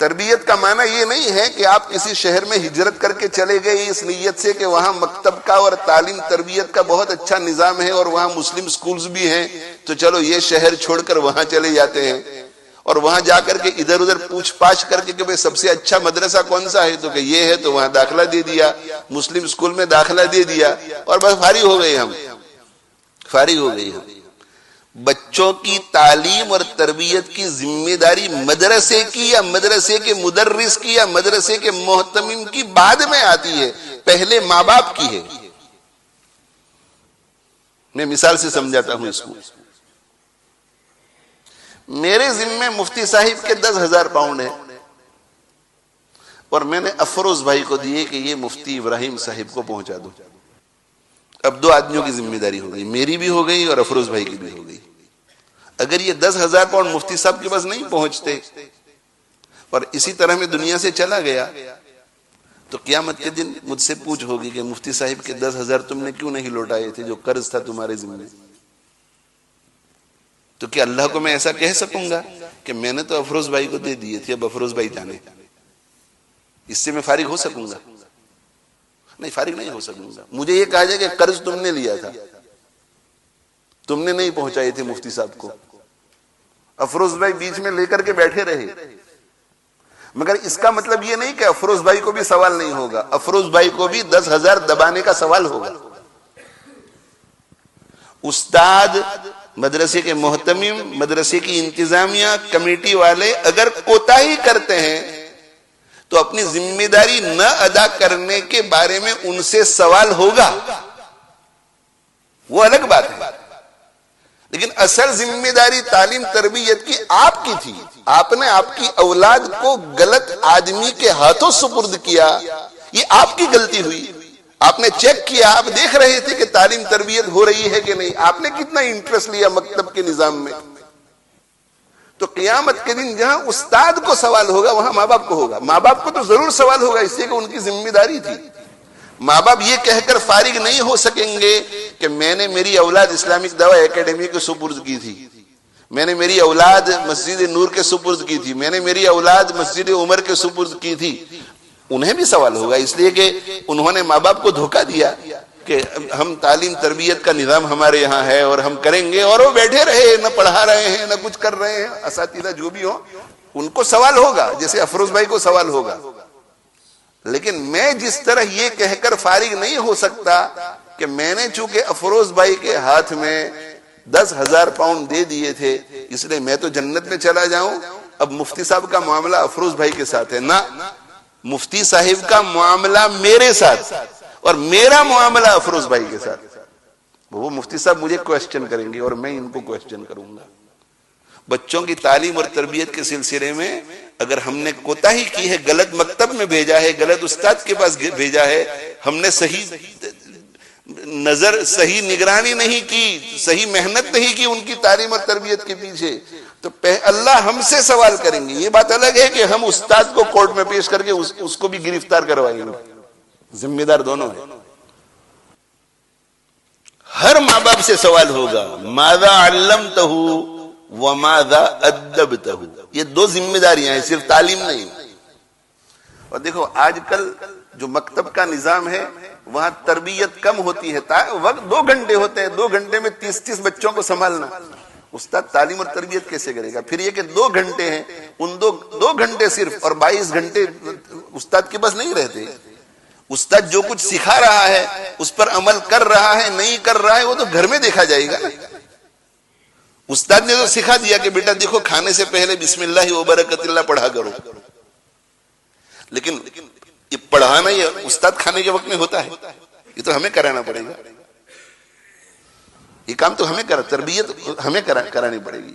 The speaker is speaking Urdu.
تربیت کا معنی یہ نہیں ہے کہ آپ کسی شہر میں ہجرت کر کے چلے گئے اس نیت سے کہ وہاں مکتب کا اور تعلیم تربیت کا بہت اچھا نظام ہے اور وہاں مسلم سکولز بھی ہیں تو چلو یہ شہر چھوڑ کر وہاں چلے جاتے ہیں، اور وہاں جا کر کے ادھر ادھر پوچھ پاچھ کر کے کہ بھئی سب سے اچھا مدرسہ کون سا ہے، تو کہ یہ ہے، تو وہاں داخلہ دے دیا، مسلم سکول میں داخلہ دے دیا اور بس فارغ ہو گئے ہم، فارغ ہو گئے ہم۔ بچوں کی تعلیم اور تربیت کی ذمہ داری مدرسے کی یا مدرسے کے مدرس کی یا مدرسے کے محتمم کی بعد میں آتی ہے، پہلے ماں باپ کی ہے۔ میں مثال سے سمجھاتا ہوں اس کو۔ میرے ذمے مفتی صاحب کے 10,000 پاؤنڈ ہیں اور میں نے افروز بھائی کو دیے کہ یہ مفتی ابراہیم صاحب کو پہنچا دو۔ اب 2 آدمیوں کی ذمہ داری ہو گئی، میری بھی ہو گئی اور افروز بھائی کی بھی ہو گئی۔ اگر یہ 10,000 پاؤنڈ مفتی صاحب کے پاس نہیں پہنچتے اور اسی طرح میں دنیا سے چلا گیا تو قیامت کے دن مجھ سے پوچھ ہوگی کہ مفتی صاحب کے 10,000 تم نے کیوں نہیں لوٹائے تھے جو قرض تھا تمہارے ذمہ؟ تو کیا اللہ کو میں ایسا کہہ سکوں گا کہ میں نے تو افروز بھائی کو دے دیے تھے، اب افروز بھائی جانے، اس سے میں فارغ ہو سکوں گا؟ نہیں، فارغ نہیں ہو سکوں گا۔ مجھے یہ کہا جائے کہ قرض تم نے لیا تھا، تم نے نہیں پہنچائے تھے مفتی صاحب کو، افروز بھائی بیچ میں لے کر کے بیٹھے رہے، مگر اس کا مطلب یہ نہیں کہ افروز بھائی کو بھی سوال نہیں ہوگا، افروز بھائی کو بھی 10,000 دبانے کا سوال ہوگا۔ استاد، مدرسے کے محتمم، مدرسے کی انتظامیہ، کمیٹی والے اگر کوتاہی کرتے ہیں تو اپنی ذمہ داری نہ ادا کرنے کے بارے میں ان سے سوال ہوگا، وہ الگ بات ہے۔ لیکن اصل ذمہ داری تعلیم تربیت کی آپ کی تھی، آپ نے آپ کی اولاد کو غلط آدمی کے ہاتھوں سپرد کیا، یہ آپ کی غلطی ہوئی۔ آپ نے چیک کیا، آپ دیکھ رہے تھے کہ تعلیم تربیت ہو رہی ہے کہ نہیں، آپ نے کتنا انٹرسٹ لیا مکتب کے نظام میں۔ تو قیامت کے دن جہاں استاد کو سوال ہوگا وہاں ماں باپ کو ہوگا۔ ماں باپ کو تو ضرور سوال ہوگا، اس لیے کہ ان کی ذمہ داری تھی۔ ماں باپ یہ کہہ کر فارغ نہیں ہو سکیں گے کہ میں نے میری اولاد اسلامک دعوی اکیڈمی کے سپرد کی تھی، میں نے میری اولاد مسجد نور کے سپرد کی تھی، میں نے میری اولاد مسجد عمر کے سپرد کی تھی۔ انہیں بھی سوال ہوگا، اس لیے کہ انہوں نے ماں باپ کو دھوکہ دیا کہ ہم تعلیم تربیت کا نظام ہمارے یہاں ہے اور ہم کریں گے، اور وہ بیٹھے رہے، نہ پڑھا رہے ہیں نہ کچھ کر رہے ہیں۔ اساتذہ جو بھی ہوں ان کو سوال ہوگا، جیسے افروز بھائی کو سوال ہوگا۔ لیکن میں جس طرح یہ کہہ کر فارغ نہیں ہو سکتا کہ میں نے چونکہ افروز بھائی کے ہاتھ میں 10,000 پاؤنڈ دے دیے تھے اس لیے میں تو جنت میں چلا جاؤں، اب مفتی صاحب کا معاملہ افروز بھائی کے ساتھ ہے۔ نہ، مفتی صاحب کا معاملہ میرے ساتھ اور میرا معاملہ افروز بھائی کے ساتھ۔ وہ مفتی صاحب مجھے کویسچن کریں گے اور میں ان کو کویسچن کروں گا۔ بچوں کی تعلیم اور تربیت کے سلسلے میں اگر ہم نے کوتاہی کی ہے، غلط مکتب میں بھیجا ہے، غلط استاد کے پاس بھیجا ہے، ہم نے صحیح نظر، صحیح نگرانی نہیں کی، صحیح محنت نہیں کی ان کی تعلیم اور تربیت کے پیچھے، تو اللہ ہم سے سوال کریں گے۔ یہ بات الگ ہے کہ ہم استاد کو کورٹ میں پیش کر کے اس کو بھی گرفتار کروائیں گے، ذمہ دار دونوں ہیں۔ ہر ماں باپ سے سوال ہوگا، ماذا علمتہ وماذا ادبتہ، یہ 2 ذمہ داریاں ہیں، صرف تعلیم نہیں۔ اور دیکھو آج کل جو مکتب کا نظام ہے وہاں تربیت کم ہوتی ہے، وقت 2 گھنٹے ہوتے ہیں، 2 گھنٹے میں 30 بچوں کو سنبھالنا، استاد تعلیم اور تربیت کیسے کرے گا؟ پھر یہ کہ 2 گھنٹے ہیں، ان 2 گھنٹے صرف، اور 22 گھنٹے استاد کے پاس نہیں رہتے۔ استاد جو کچھ سکھا رہا ہے اس پر عمل کر رہا ہے نہیں کر رہا ہے وہ تو گھر میں دیکھا جائے گا نا۔ استاد نے تو سکھا دیا کہ بیٹا دیکھو کھانے سے پہلے بسم اللہ و برکت اللہ پڑھا کرو، لیکن یہ پڑھانا یہ استاد کھانے کے وقت میں ہوتا ہے، یہ تو ہمیں کرانا پڑے گا، یہ کام تو ہمیں تربیت ہمیں کرانی پڑے گی۔